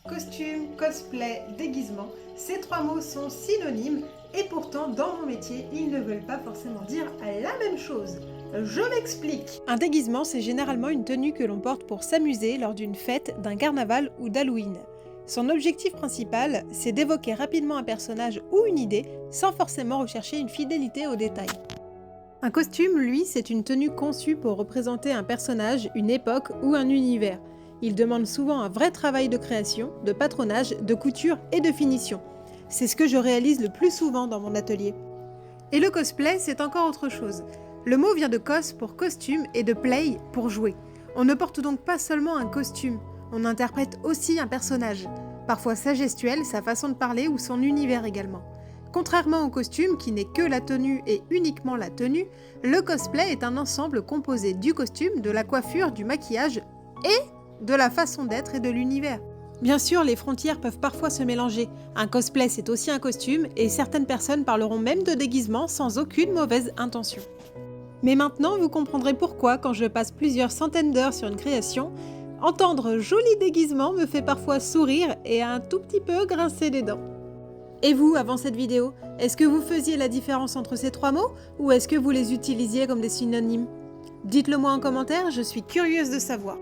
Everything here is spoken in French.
Costume, cosplay, déguisement, ces trois mots sont synonymes et pourtant dans mon métier, ils ne veulent pas forcément dire la même chose. Je m'explique. Un déguisement, c'est généralement une tenue que l'on porte pour s'amuser lors d'une fête, d'un carnaval ou d'Halloween. Son objectif principal, c'est d'évoquer rapidement un personnage ou une idée sans forcément rechercher une fidélité aux détails. Un costume, lui, c'est une tenue conçue pour représenter un personnage, une époque ou un univers. Il demande souvent un vrai travail de création, de patronage, de couture et de finition. C'est ce que je réalise le plus souvent dans mon atelier. Et le cosplay, c'est encore autre chose. Le mot vient de cos pour costume et de play pour jouer. On ne porte donc pas seulement un costume, on interprète aussi un personnage. Parfois sa gestuelle, sa façon de parler ou son univers également. Contrairement au costume, qui n'est que la tenue et uniquement la tenue, le cosplay est un ensemble composé du costume, de la coiffure, du maquillage et de la façon d'être et de l'univers. Bien sûr, les frontières peuvent parfois se mélanger. Un cosplay, c'est aussi un costume, et certaines personnes parleront même de déguisement sans aucune mauvaise intention. Mais maintenant, vous comprendrez pourquoi, quand je passe plusieurs centaines d'heures sur une création, entendre joli déguisement me fait parfois sourire et un tout petit peu grincer les dents. Et vous, avant cette vidéo, est-ce que vous faisiez la différence entre ces trois mots, ou est-ce que vous les utilisiez comme des synonymes ? Dites-le moi en commentaire, je suis curieuse de savoir.